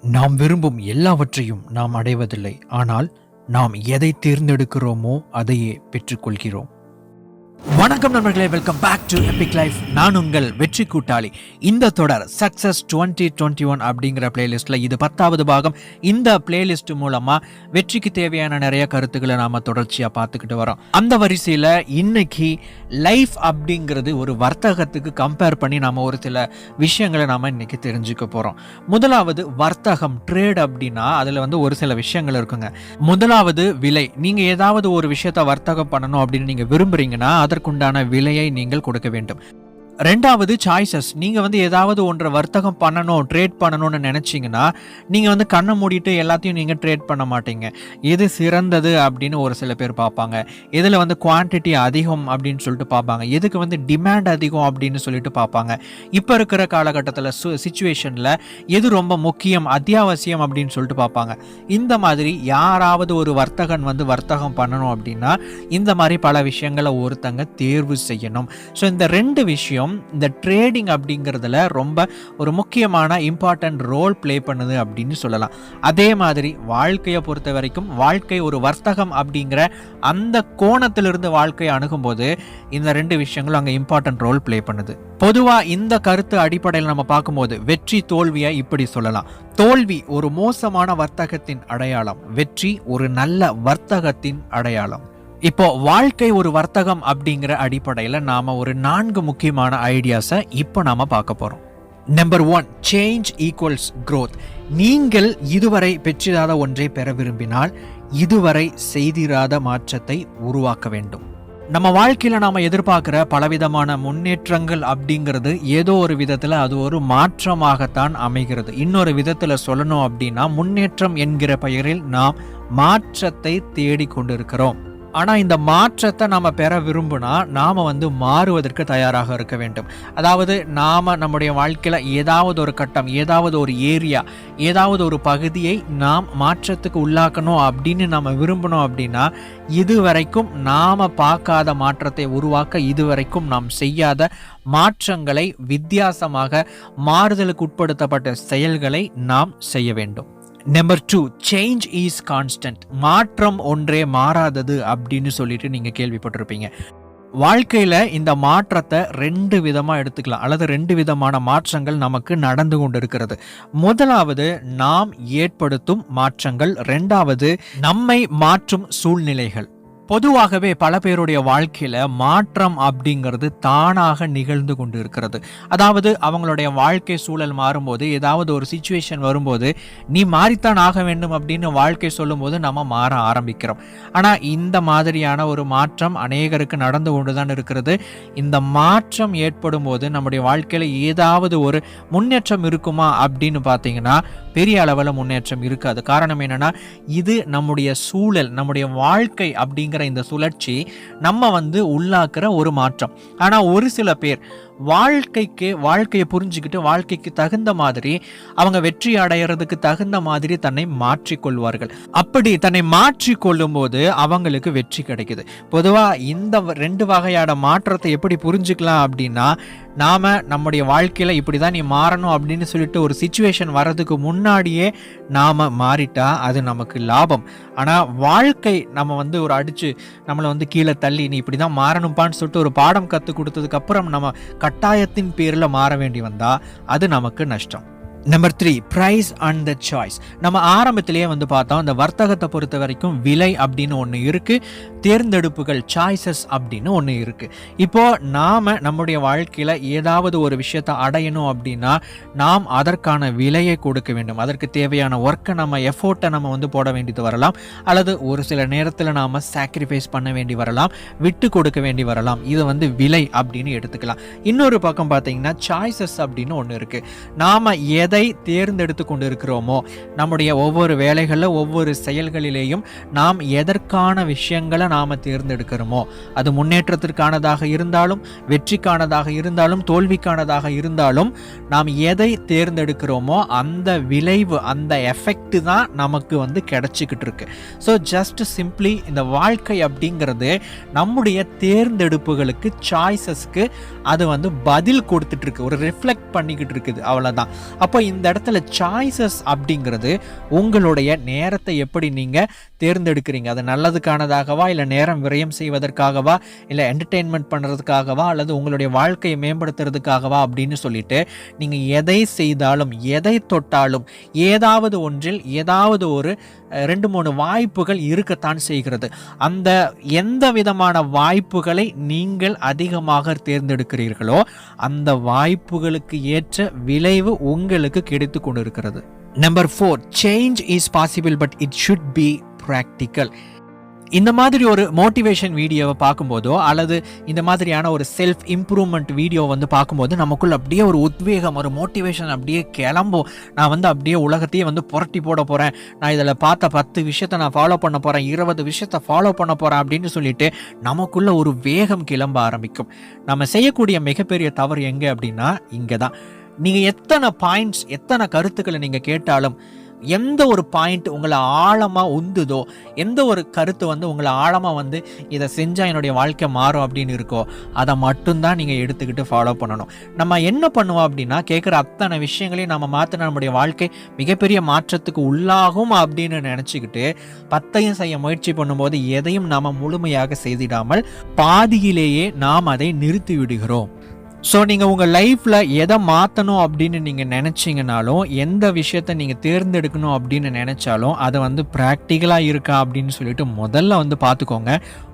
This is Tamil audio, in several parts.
நாம் விரும்பும் எல்லாவற்றையும் நாம் அடைவதில்லை, ஆனால் நாம் எதை தேர்ந்தெடுக்கிறோமோ அதையே பெற்றுக்கொள்கிறோம். வணக்கம் நண்பர்களே, welcome back to Epic Life. நான் உங்கள் வெற்றி கூட்டாளி. இந்த தொடர் சக்சஸ் 2021 அப்படிங்கிற பிளேலிஸ்ட்ல இது 10வது பாகம். இந்த பிளேலிஸ்ட் மூலமா வெற்றிக்கு தேவையான நிறைய கருத்துக்களை நாம தொடர்ச்சியா பார்த்துக்கிட்டு வரோம். அந்த வரிசையில இன்னைக்கு லைஃப் அப்படிங்கிறது ஒரு வர்த்தகத்துக்கு கம்பேர் பண்ணி நாம ஒரு சில விஷயங்களை நாம இன்னைக்கு தெரிஞ்சுக்க போறோம். முதலாவது வர்த்தகம், ட்ரேட் அப்படின்னா அதுல ஒரு சில விஷயங்கள் இருக்குங்க. முதலாவது விலை. நீங்க ஏதாவது ஒரு விஷயத்த வர்த்தகம் பண்ணணும் அப்படின்னு நீங்க விரும்புறீங்கன்னா அதற்குண்டான விலையை நீங்கள் கொடுக்க வேண்டும். ரெண்டாவது சாய்ஸஸ். நீங்க ஏதாவது ஒன்றை வர்த்தகம் பண்ணணும், ட்ரேட் பண்ணணும்னு நினைச்சீங்கன்னா நீங்க கண்ணை மூடிட்டு எல்லாத்தையும் நீங்க ட்ரேட் பண்ண மாட்டீங்க. எது சிறந்தது அப்படின்னு ஒரு சில பேர் பார்ப்பாங்க. எதுல குவான்டிட்டி அதிகம் அப்படின்னு சொல்லிட்டு பார்ப்பாங்க. எதுக்கு டிமாண்ட் அதிகம் அப்படின்னு சொல்லிட்டு பார்ப்பாங்க. இப்ப இருக்கிற காலகட்டத்தில் சிச்சுவேஷன்ல எது ரொம்ப முக்கியம், அத்தியாவசியம் அப்படின்னு சொல்லிட்டு பார்ப்பாங்க. இந்த மாதிரி யாராவது ஒரு வர்த்தகன் வர்த்தகம் பண்ணணும் அப்படின்னா இந்த மாதிரி பல விஷயங்களை ஒருத்தங்க தேர்வு செய்யணும். ஸோ இந்த ரெண்டு விஷயம் இந்த ட்ரேடிங் அப்படிங்கிறதுல ரொம்ப ஒரு முக்கியமான இம்பார்ட்டன்ட் ரோல் பிளே பண்ணுது அப்படின்னு சொல்லலாம். அதே மாதிரி வாழ்க்கையை பொறுத்த வரைக்கும் வாழ்க்கை ஒரு வர்த்தகம் அப்படிங்கிற அந்த கோணத்திலிருந்து வாழ்க்கையை அணுகும்போது இந்த ரெண்டு விஷயங்களும் அங்கே இம்பார்ட்டன்ட் ரோல் பிளே பண்ணுது. பொதுவா இந்த கருத்து அடிப்படையில் நம்ம பார்க்கும்போது வெற்றி தோல்வியை இப்படி சொல்லலாம். தோல்வி ஒரு மோசமான வர்த்தகத்தின் அடையாளம், வெற்றி ஒரு நல்ல வர்த்தகத்தின் அடையாளம். இப்போ வாழ்க்கை ஒரு வர்த்தகம் அப்படிங்கிற அடிப்படையில் நாம ஒரு 4 முக்கியமான ஐடியாஸை இப்போ நாம பார்க்க போறோம். Number 1, change equals growth. நீங்கள் இதுவரை பெற்றிராத ஒன்றை பெற விரும்பினால் இதுவரை செய்திராத மாற்றத்தை உருவாக்க வேண்டும். நம்ம வாழ்க்கையில நாம எதிர்பார்க்கிற பலவிதமான முன்னேற்றங்கள் அப்படிங்கிறது ஏதோ ஒரு விதத்துல அது ஒரு மாற்றமாகத்தான் அமைகிறது. இன்னொரு விதத்துல சொல்லணும் அப்படின்னா முன்னேற்றம் என்கிற பெயரில் நாம் மாற்றத்தை தேடிக்கொண்டிருக்கிறோம். ஆனா இந்த மாற்றத்தை நாம பெற விரும்புனா நாம மாறுவதற்கு தயாராக இருக்க வேண்டும். அதாவது நாம நம்முடைய வாழ்க்கையில ஏதாவது ஒரு கட்டம், ஏதாவது ஒரு ஏரியா, ஏதாவது ஒரு பகுதியை நாம் மாற்றத்துக்கு உள்ளாக்கணும் அப்படின்னு நாம விரும்பணும் அப்படின்னா இதுவரைக்கும் நாம பார்க்காத மாற்றத்தை உருவாக்க இதுவரைக்கும் நாம் செய்யாத மாற்றங்களை, வித்தியாசமாக மாறுதலுக்கு உட்படுத்தப்பட்ட செயல்களை நாம் செய்ய வேண்டும். Number 2, change is constant. மாற்றம் ஒன்றே மாறாதது அப்படின்னு சொல்லிட்டு நீங்க கேள்விப்பட்டிருப்பீங்க. வாழ்க்கையில இந்த மாற்றத்தை 2 விதமா எடுத்துக்கலாம், அல்லது 2 விதமான மாற்றங்கள் நமக்கு நடந்து கொண்டு இருக்கிறது. முதலாவது நாம் ஏற்படுத்தும் மாற்றங்கள், 2வது நம்மை மாற்றும் சூழ்நிலைகள். பொதுவாகவே பல பேருடைய வாழ்க்கையில மாற்றம் அப்படிங்கிறது தானாக நிகழ்ந்து கொண்டு இருக்கிறது. அதாவது அவங்களுடைய வாழ்க்கை சூழல் மாறும்போது, ஏதாவது ஒரு சிச்சுவேஷன் வரும்போது நீ மாறித்தான் ஆக வேண்டும் அப்படின்னு வாழ்க்கை சொல்லும் போது நம்ம மாற ஆரம்பிக்கிறோம். ஆனா இந்த மாதிரியான ஒரு மாற்றம் அநேகருக்கு நடந்து கொண்டுதான் இருக்கிறது. இந்த மாற்றம் ஏற்படும் போது நம்முடைய வாழ்க்கையில ஏதாவது ஒரு முன்னேற்றம் இருக்குமா அப்படின்னு பார்த்தீங்கன்னா பெரிய அளவில் முன்னேற்றம் இருக்காது. காரணம் என்னன்னா இது நம்முடைய சூழல், நம்முடைய வாழ்க்கை அப்படிங்கிற இந்த சுழற்சி நம்ம உள்ளாக்குற ஒரு மாற்றம். ஆனா ஒரு சில பேர் வாழ்க்கையை புரிஞ்சுக்கிட்டு வாழ்க்கைக்கு தகுந்த மாதிரி அவங்க வெற்றி அடைகிறதுக்கு தகுந்த மாதிரி தன்னை மாற்றிக்கொள்வார்கள். அப்படி தன்னை மாற்றிக்கொள்ளும் போது அவங்களுக்கு வெற்றி கிடைக்குது. பொதுவா இந்த 2 வகையான மாற்றத்தை எப்படி புரிஞ்சுக்கலாம் அப்படின்னா, நாம நம்முடைய வாழ்க்கையில இப்படிதான் நீ மாறணும் அப்படின்னு சொல்லிட்டு ஒரு சிச்சுவேஷன் வர்றதுக்கு முன்னாடியே நாம மாறிட்டா அது நமக்கு லாபம். ஆனா வாழ்க்கை நம்ம ஒரு அடிச்சு நம்மளை கீழே தள்ளி நீ இப்படிதான் மாறணும்பான்னு சொல்லிட்டு ஒரு பாடம் கத்து கொடுத்ததுக்கு அப்புறம் நம்ம கட்டாயத்தின் பேரில் மாற வேண்டி வந்தா அது நமக்கு நஷ்டம். Number 3, price and the choice. நம்ம ஆரம்பத்திலேயே பார்த்தோம், இந்த வர்த்தகத்தை பொறுத்த வரைக்கும் விலை அப்படின்னு ஒன்று இருக்கு, தேர்ந்தெடுப்புகள், சாய்ஸஸ் அப்படின்னு ஒன்று இருக்கு. இப்போ நாம நம்முடைய வாழ்க்கையில ஏதாவது ஒரு விஷயத்தை அடையணும் அப்படின்னா நாம் அதற்கான விலையை கொடுக்க வேண்டும். அதற்கு தேவையான ஒர்க்கை, நம்ம எஃபோர்ட்டை நம்ம போட வேண்டியது வரலாம், அல்லது ஒரு சில நேரத்தில் நாம சாக்ரிஃபைஸ் பண்ண வேண்டி வரலாம், விட்டு கொடுக்க வேண்டி வரலாம். இது விலை அப்படின்னு எடுத்துக்கலாம். இன்னொரு பக்கம் பார்த்தீங்கன்னா சாய்ஸஸ் அப்படின்னு ஒன்று இருக்கு. நாம எதை தேர்ந்தெடுத்து கொண்டு இருக்கிறோமோ, நம்முடைய ஒவ்வொரு வேலைகளில் ஒவ்வொரு செயல்களிலேயும் நாம் எதற்கான விஷயங்களை நாம தேர்ந்தெடுக்கிறோமோ, அது முன்னேற்றத்திற்கானதாக இருந்தாலும், வெற்றிக்கானதாக இருந்தாலும், தோல்விக்கானதாக இருந்தாலும், நாம் எதை தேர்ந்தெடுக்கிறோமோ அந்த விளைவு, அந்த எஃபெக்ட் தான் நமக்கு கிடைச்சிக்கிட்டு இருக்கு. ஸோ ஜஸ்ட் சிம்பிளி இந்த வாழ்க்கை அப்படிங்கிறது நம்முடைய தேர்ந்தெடுப்புகளுக்கு, சாய்ஸஸ்க்கு அது பதில் கொடுத்துட்டு இருக்கு, ஒரு ரிஃப்ளெக்ட் பண்ணிக்கிட்டு இருக்குது, அவ்வளோதான். அப்போ இந்த இடத்துல சாய்ஸஸ் அப்படிங்கிறது உங்களுடைய நேரத்தை எப்படி நீங்கள் தேர்ந்தெடுக்கிறீங்க, அது நல்லதுக்கானதாகவா, இல்லை நேரம் விரயம் செய்வதற்காகவா, இல்லை என்டர்டெயின்மெண்ட் பண்ணுறதுக்காகவா, அல்லது உங்களுடைய வாழ்க்கையை மேம்படுத்துறதுக்காகவா அப்படின்னு சொல்லிட்டு நீங்கள் எதை செய்தாலும் எதை தொட்டாலும் ஏதாவது ஒன்றில் ஏதாவது ஒரு 2-3 வாய்ப்புகள் இருக்கத்தான் செய்கிறது. அந்த எந்த விதமான வாய்ப்புகளை நீங்கள் அதிகமாக தேர்ந்தெடுக்கிறீர்களோ அந்த வாய்ப்புகளுக்கு ஏற்ற விளைவு உங்களுக்கு கிடைத்து கொண்டிருக்கிறது. Number 4, change is possible but it should be practical. இந்த மாதிரி ஒரு மோட்டிவேஷன் வீடியோவை பார்க்கும்போதோ அல்லது இந்த மாதிரியான ஒரு செல்ஃப் இம்ப்ரூவ்மெண்ட் வீடியோ பார்க்கும்போது நமக்குள்ள அப்படியே ஒரு உத்வேகம், ஒரு மோட்டிவேஷன் அப்படியே கிளம்பும். நான் அப்படியே உலகத்தையே புரட்டி போட போகிறேன், நான் இதில் பார்த்த 10 விஷயத்தை நான் ஃபாலோ பண்ண போகிறேன், 20 விஷயத்தை ஃபாலோ பண்ண போகிறேன் அப்படின்னு சொல்லிட்டு நமக்குள்ள ஒரு வேகம் கிளம்ப ஆரம்பிக்கும். நம்ம செய்யக்கூடிய மிகப்பெரிய தவறு எங்கே அப்படின்னா இங்கே தான். நீங்கள் எத்தனை பாயிண்ட்ஸ், எத்தனை கருத்துக்களை நீங்கள் கேட்டாலும் எந்த ஒரு பாயிண்ட் உங்களை ஆழமாக உந்துதோ, எந்த ஒரு கருத்து உங்களை ஆழமாக இதை செஞ்சால் என்னுடைய வாழ்க்கை மாறும் அப்படின்னு இருக்கோ அதை மட்டும்தான் நீங்கள் எடுத்துக்கிட்டு ஃபாலோ பண்ணணும். நம்ம என்ன பண்ணுவோம் அப்படின்னா கேட்குற அத்தனை விஷயங்களையும் நம்ம மாற்றின நம்முடைய வாழ்க்கை மிகப்பெரிய மாற்றத்துக்கு உள்ளாகும் அப்படின்னு நினச்சிக்கிட்டு 10ஐயும் செய்ய முயற்சி பண்ணும்போது எதையும் நாம் முழுமையாக செய்திடாமல் பாதியிலேயே நாம் அதை நிறுத்தி விடுகிறோம். ஸோ நீங்கள் உங்கள் லைஃப்பில் எதை மாற்றணும் அப்படின்னு நீங்கள் நினச்சிங்கனாலும், எந்த விஷயத்தை நீங்கள் தேர்ந்தெடுக்கணும் அப்படின்னு நினச்சாலும் அதை ப்ராக்டிக்கலாக இருக்கா அப்படின்னு சொல்லிட்டு முதல்ல பார்த்துக்கோங்க.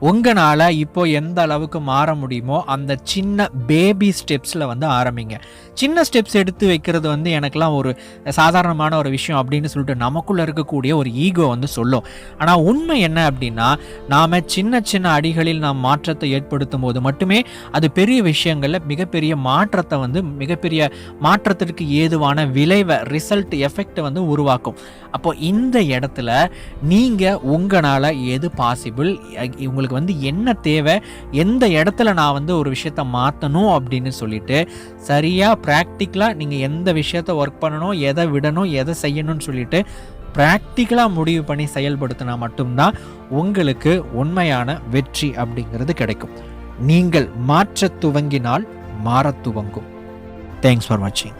உங்களால் இப்போ எந்த அளவுக்கு மாற முடியுமோ அந்த சின்ன பேபி ஸ்டெப்ஸில் ஆரம்பிங்க. சின்ன ஸ்டெப்ஸ் எடுத்து வைக்கிறது எனக்கெல்லாம் ஒரு சாதாரணமான ஒரு விஷயம் அப்படின்னு சொல்லிட்டு நமக்குள்ளே இருக்கக்கூடிய ஒரு ஈகோ சொல்லும். ஆனால் உண்மை என்ன அப்படின்னா, நாம் சின்ன சின்ன அடிகளில் நாம் மாற்றத்தை ஏற்படுத்தும் போது மட்டுமே அது பெரிய விஷயங்களில் மிகப்பெரிய மாற்றத்தை மிகப்பெரிய மாற்றத்திற்கு ஏதுவான விளைவை, ரிசல்ட், எஃபெக்ட் உருவாக்கும். அப்போ இந்த இடத்துல நீங்கள் உங்களால் எது பாசிபிள், உங்களுக்கு என்ன தேவை, எந்த இடத்துல நான் ஒரு விஷயத்தை மாற்றணும் அப்படின்னு சொல்லிட்டு சரியாக ப்ராக்டிக்கலாக நீங்கள் எந்த விஷயத்தை ஒர்க் பண்ணணும், எதை விடணும், எதை செய்யணும்னு சொல்லிட்டு ப்ராக்டிக்கலாக முடிவு பண்ணி செயல்படுத்தினா மட்டும்தான் உங்களுக்கு உண்மையான வெற்றி அப்படிங்கிறது கிடைக்கும். நீங்கள் மாற்ற துவங்கினால் மாற துவங்கும். தேங்க்ஸ் ஃபார் வாட்சிங்.